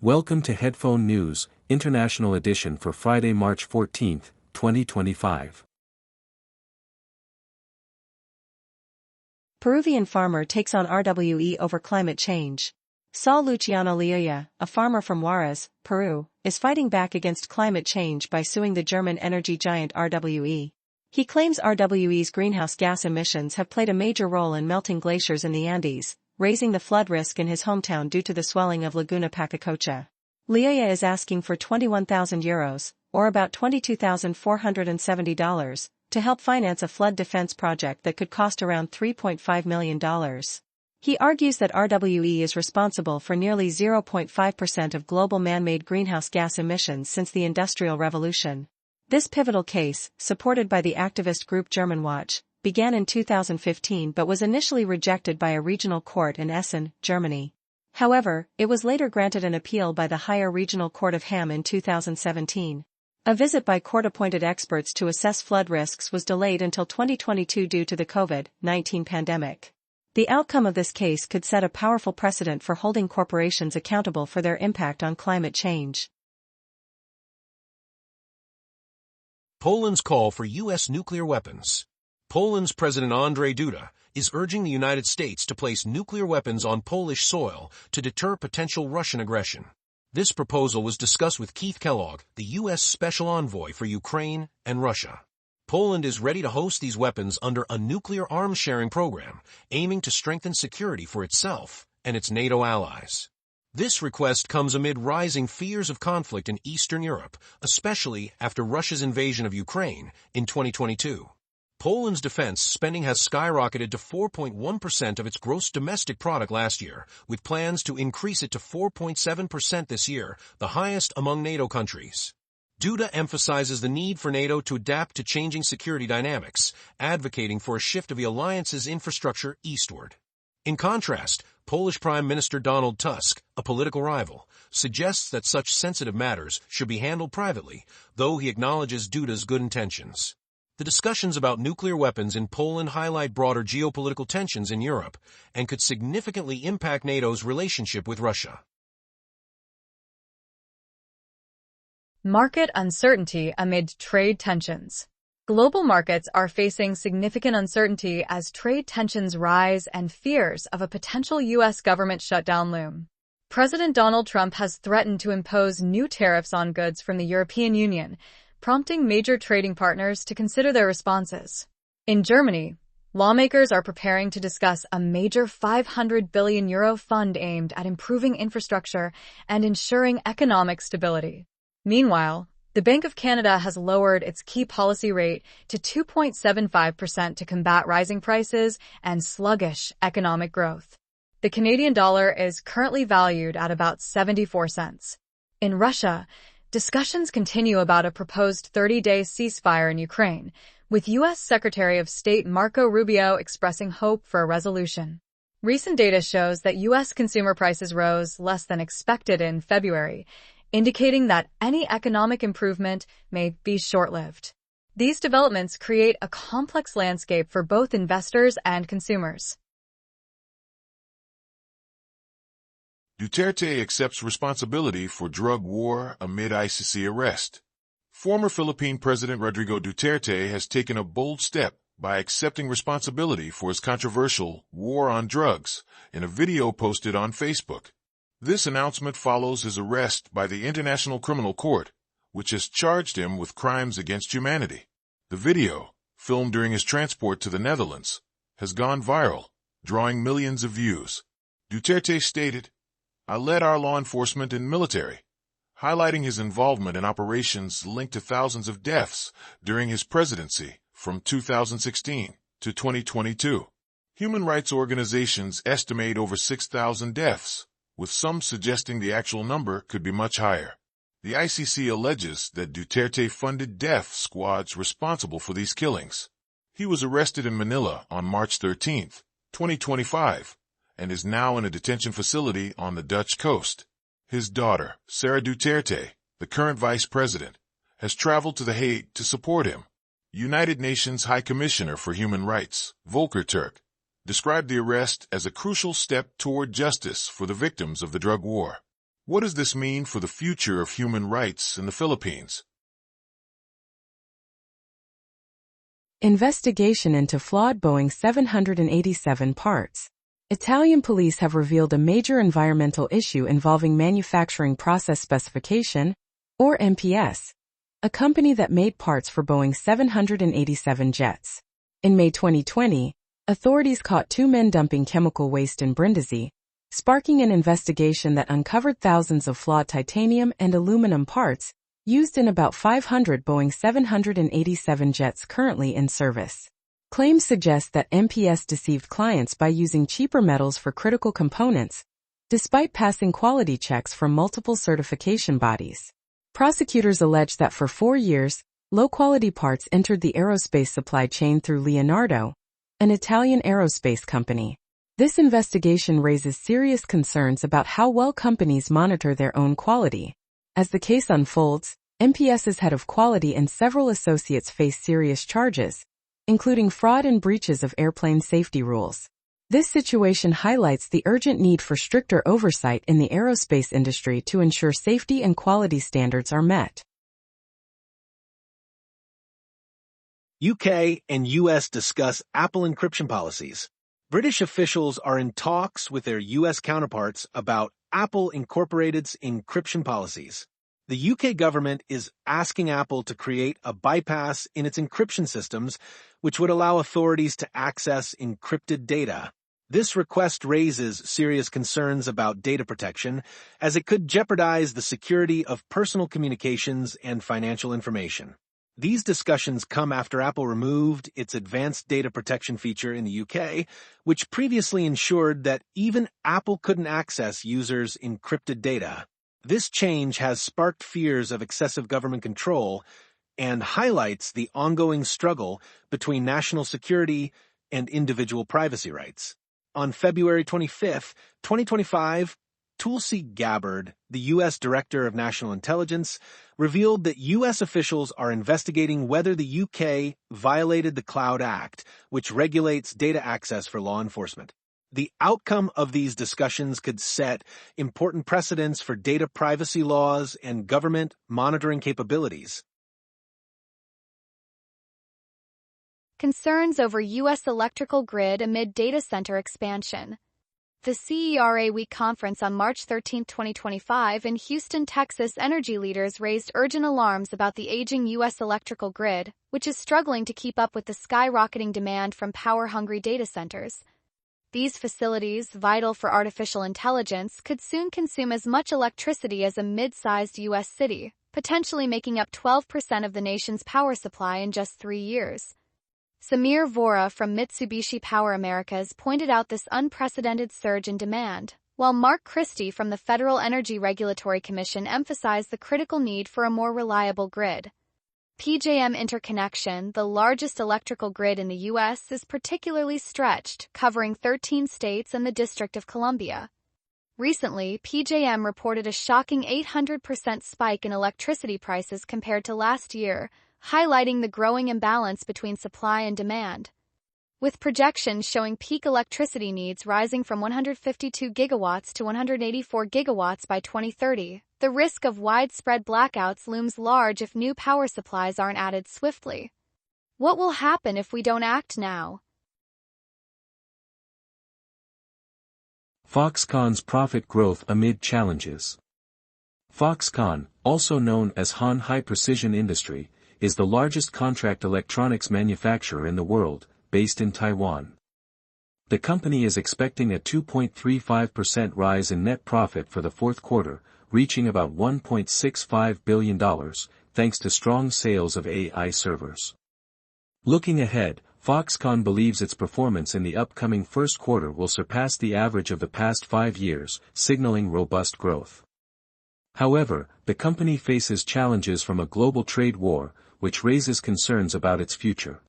Welcome to Headphone News, International Edition for Friday, March 14, 2025. Peruvian farmer takes on RWE over climate change. Saul Luciano Leoya, a farmer from Juarez, Peru, is fighting back against climate change by suing the German energy giant RWE. He claims RWE's greenhouse gas emissions have played a major role in melting glaciers in the Andes, raising the flood risk in his hometown due to the swelling of Laguna Pacacocha. Leoya is asking for €21,000, or about $22,470, to help finance a flood defense project that could cost around $3.5 million. He argues that RWE is responsible for nearly 0.5% of global man-made greenhouse gas emissions since the Industrial Revolution. This pivotal case, supported by the activist group German Watch, began in 2015 but was initially rejected by a regional court in Essen, Germany. However, it was later granted an appeal by the Higher Regional Court of Hamm in 2017. A visit by court-appointed experts to assess flood risks was delayed until 2022 due to the COVID-19 pandemic. The outcome of this case could set a powerful precedent for holding corporations accountable for their impact on climate change. Poland's call for U.S. nuclear weapons. Poland's President Andrzej Duda is urging the United States to place nuclear weapons on Polish soil to deter potential Russian aggression. This proposal was discussed with Keith Kellogg, the U.S. Special Envoy for Ukraine and Russia. Poland is ready to host these weapons under a nuclear arms sharing program, aiming to strengthen security for itself and its NATO allies. This request comes amid rising fears of conflict in Eastern Europe, especially after Russia's invasion of Ukraine in 2022. Poland's defense spending has skyrocketed to 4.1% of its gross domestic product last year, with plans to increase it to 4.7% this year, the highest among NATO countries. Duda emphasizes the need for NATO to adapt to changing security dynamics, advocating for a shift of the alliance's infrastructure eastward. In contrast, Polish Prime Minister Donald Tusk, a political rival, suggests that such sensitive matters should be handled privately, though he acknowledges Duda's good intentions. The discussions about nuclear weapons in Poland highlight broader geopolitical tensions in Europe and could significantly impact NATO's relationship with Russia. Market uncertainty amid trade tensions. Global markets are facing significant uncertainty as trade tensions rise and fears of a potential U.S. government shutdown loom. President Donald Trump has threatened to impose new tariffs on goods from the European Union, prompting major trading partners to consider their responses. In Germany, lawmakers are preparing to discuss a major €500 billion fund aimed at improving infrastructure and ensuring economic stability. Meanwhile, the Bank of Canada has lowered its key policy rate to 2.75% to combat rising prices and sluggish economic growth. The Canadian dollar is currently valued at about 74 cents. In Russia, discussions continue about a proposed 30-day ceasefire in Ukraine, with U.S. Secretary of State Marco Rubio expressing hope for a resolution. Recent data shows that U.S. consumer prices rose less than expected in February, indicating that any economic improvement may be short-lived. These developments create a complex landscape for both investors and consumers. Duterte accepts responsibility for drug war amid ICC arrest. Former Philippine President Rodrigo Duterte has taken a bold step by accepting responsibility for his controversial war on drugs in a video posted on Facebook. This announcement follows his arrest by the International Criminal Court, which has charged him with crimes against humanity. The video, filmed during his transport to the Netherlands, has gone viral, drawing millions of views. Duterte stated, "I led our law enforcement and military," highlighting his involvement in operations linked to thousands of deaths during his presidency from 2016 to 2022. Human rights organizations estimate over 6,000 deaths, with some suggesting the actual number could be much higher. The ICC alleges that Duterte funded death squads responsible for these killings. He was arrested in Manila on March 13, 2025, and is now in a detention facility on the Dutch coast. His daughter, Sara Duterte, the current vice president, has traveled to The Hague to support him. United Nations High Commissioner for Human Rights, Volker Turk, described the arrest as a crucial step toward justice for the victims of the drug war. What does this mean for the future of human rights in the Philippines? Investigation into flawed Boeing 787 parts. Italian police have revealed a major environmental issue involving manufacturing process specification, or MPS, a company that made parts for Boeing 787 jets. In May 2020, authorities caught 2 men dumping chemical waste in Brindisi, sparking an investigation that uncovered thousands of flawed titanium and aluminum parts used in about 500 Boeing 787 jets currently in service. Claims suggest that MPS deceived clients by using cheaper metals for critical components, despite passing quality checks from multiple certification bodies. Prosecutors allege that for 4 years, low-quality parts entered the aerospace supply chain through Leonardo, an Italian aerospace company. This investigation raises serious concerns about how well companies monitor their own quality. As the case unfolds, MPS's head of quality and several associates face serious charges, including fraud and breaches of airplane safety rules. This situation highlights the urgent need for stricter oversight in the aerospace industry to ensure safety and quality standards are met. UK and US discuss Apple encryption policies. British officials are in talks with their US counterparts about Apple Incorporated's encryption policies. The UK government is asking Apple to create a bypass in its encryption systems, which would allow authorities to access encrypted data. This request raises serious concerns about data protection, as it could jeopardize the security of personal communications and financial information. These discussions come after Apple removed its advanced data protection feature in the UK, which previously ensured that even Apple couldn't access users' encrypted data. This change has sparked fears of excessive government control and highlights the ongoing struggle between national security and individual privacy rights. On February 25, 2025, Tulsi Gabbard, the U.S. Director of National Intelligence, revealed that U.S. officials are investigating whether the U.K. violated the Cloud Act, which regulates data access for law enforcement. The outcome of these discussions could set important precedents for data privacy laws and government monitoring capabilities. Concerns over U.S. electrical grid amid data center expansion. The CERA Week conference on March 13, 2025 in Houston, Texas, energy leaders raised urgent alarms about the aging U.S. electrical grid, which is struggling to keep up with the skyrocketing demand from power-hungry data centers. These facilities, vital for artificial intelligence, could soon consume as much electricity as a mid-sized U.S. city, potentially making up 12% of the nation's power supply in just 3 years. Samir Vora from Mitsubishi Power Americas pointed out this unprecedented surge in demand, while Mark Christie from the Federal Energy Regulatory Commission emphasized the critical need for a more reliable grid. PJM interconnection, the largest electrical grid in the U.S., is particularly stretched, covering 13 states and the District of Columbia. Recently, PJM reported a shocking 800% spike in electricity prices compared to last year, highlighting the growing imbalance between supply and demand. With projections showing peak electricity needs rising from 152 gigawatts to 184 gigawatts by 2030, the risk of widespread blackouts looms large if new power supplies aren't added swiftly. What will happen if we don't act now? Foxconn's profit growth amid challenges. Foxconn, also known as Han High Precision Industry, is the largest contract electronics manufacturer in the world, based in Taiwan. The company is expecting a 2.35% rise in net profit for the fourth quarter, reaching about $1.65 billion, thanks to strong sales of AI servers. Looking ahead, Foxconn believes its performance in the upcoming first quarter will surpass the average of the past 5 years, signaling robust growth. However, the company faces challenges from a global trade war, which raises concerns about its future.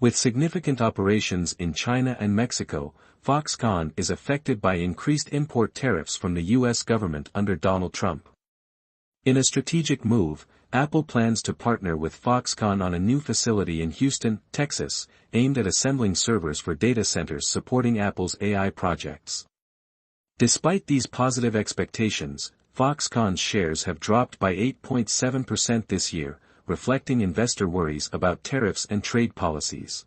With significant operations in China and Mexico, Foxconn is affected by increased import tariffs from the U.S. government under Donald Trump. In a strategic move, Apple plans to partner with Foxconn on a new facility in Houston, Texas, aimed at assembling servers for data centers supporting Apple's AI projects. Despite these positive expectations, Foxconn's shares have dropped by 8.7% this year, reflecting investor worries about tariffs and trade policies.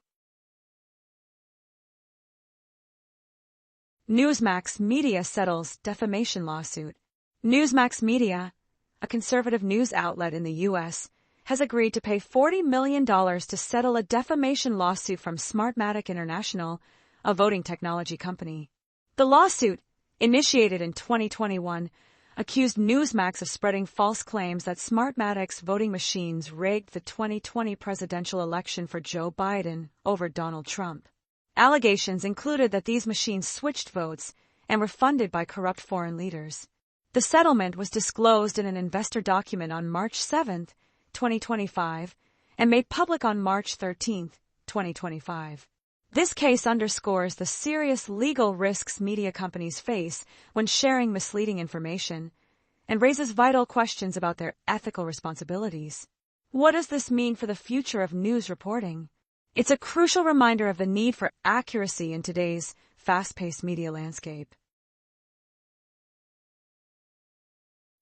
Newsmax Media settles defamation lawsuit. Newsmax Media, a conservative news outlet in the U.S., has agreed to pay $40 million to settle a defamation lawsuit from Smartmatic International, a voting technology company. The lawsuit, initiated in 2021, accused Newsmax of spreading false claims that Smartmatic's voting machines rigged the 2020 presidential election for Joe Biden over Donald Trump. Allegations included that these machines switched votes and were funded by corrupt foreign leaders. The settlement was disclosed in an investor document on March 7, 2025, and made public on March 13, 2025. This case underscores the serious legal risks media companies face when sharing misleading information, and raises vital questions about their ethical responsibilities. What does this mean for the future of news reporting? It's a crucial reminder of the need for accuracy in today's fast-paced media landscape.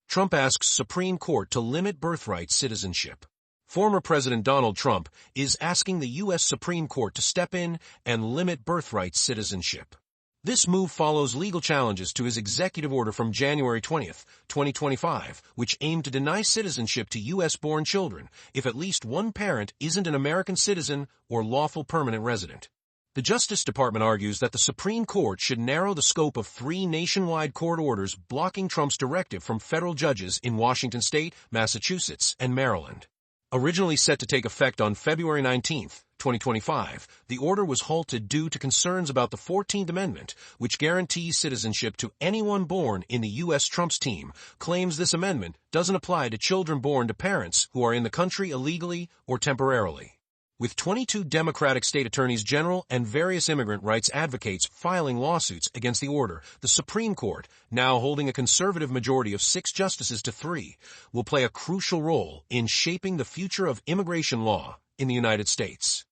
Trump asks Supreme Court to limit birthright citizenship. Former President Donald Trump is asking the U.S. Supreme Court to step in and limit birthright citizenship. This move follows legal challenges to his executive order from January 20, 2025, which aimed to deny citizenship to U.S.-born children if at least one parent isn't an American citizen or lawful permanent resident. The Justice Department argues that the Supreme Court should narrow the scope of 3 nationwide court orders blocking Trump's directive from federal judges in Washington state, Massachusetts, and Maryland. Originally set to take effect on February 19, 2025, the order was halted due to concerns about the 14th Amendment, which guarantees citizenship to anyone born in the U.S. Trump's team, claims this amendment doesn't apply to children born to parents who are in the country illegally or temporarily. With 22 Democratic state attorneys general and various immigrant rights advocates filing lawsuits against the order, the Supreme Court, now holding a conservative majority of 6 justices to 3, will play a crucial role in shaping the future of immigration law in the United States.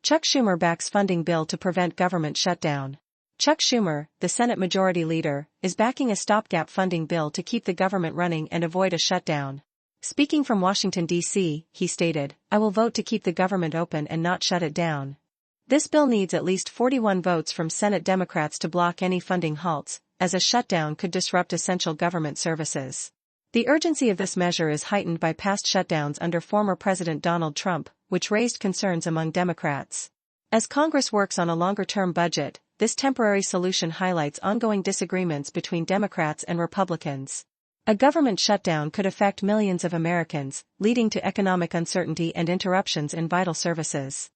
Chuck Schumer backs funding bill to prevent government shutdown. Chuck Schumer, the Senate Majority Leader, is backing a stopgap funding bill to keep the government running and avoid a shutdown. Speaking from Washington, D.C., he stated, "I will vote to keep the government open and not shut it down." This bill needs at least 41 votes from Senate Democrats to block any funding halts, as a shutdown could disrupt essential government services. The urgency of this measure is heightened by past shutdowns under former President Donald Trump, which raised concerns among Democrats. As Congress works on a longer-term budget, this temporary solution highlights ongoing disagreements between Democrats and Republicans. A government shutdown could affect millions of Americans, leading to economic uncertainty and interruptions in vital services.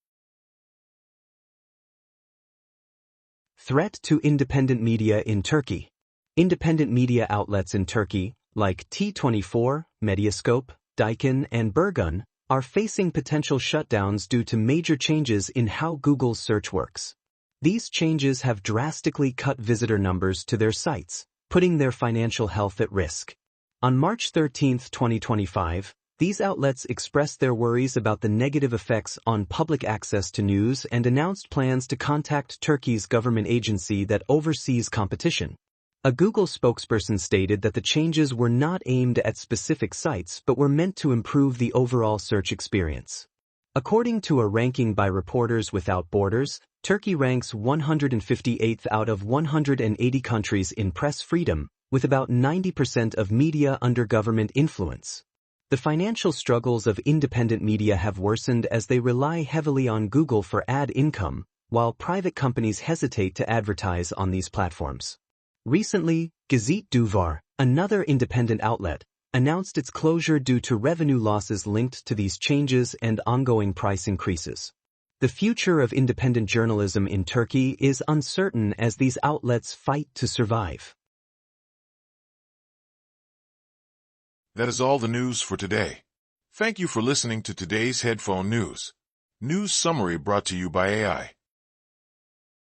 Threat to independent media in Turkey. Independent media outlets in Turkey, like T24, Medyascope, Daikin, and Burgun, are facing potential shutdowns due to major changes in how Google's search works. These changes have drastically cut visitor numbers to their sites, putting their financial health at risk. On March 13, 2025, these outlets expressed their worries about the negative effects on public access to news and announced plans to contact Turkey's government agency that oversees competition. A Google spokesperson stated that the changes were not aimed at specific sites but were meant to improve the overall search experience. According to a ranking by Reporters Without Borders, Turkey ranks 158th out of 180 countries in press freedom, with about 90% of media under government influence. The financial struggles of independent media have worsened as they rely heavily on Google for ad income, while private companies hesitate to advertise on these platforms. Recently, Gazete Duvar, another independent outlet, announced its closure due to revenue losses linked to these changes and ongoing price increases. The future of independent journalism in Turkey is uncertain as these outlets fight to survive. That is all the news for today. Thank you for listening to today's Headphone News. News summary brought to you by AI.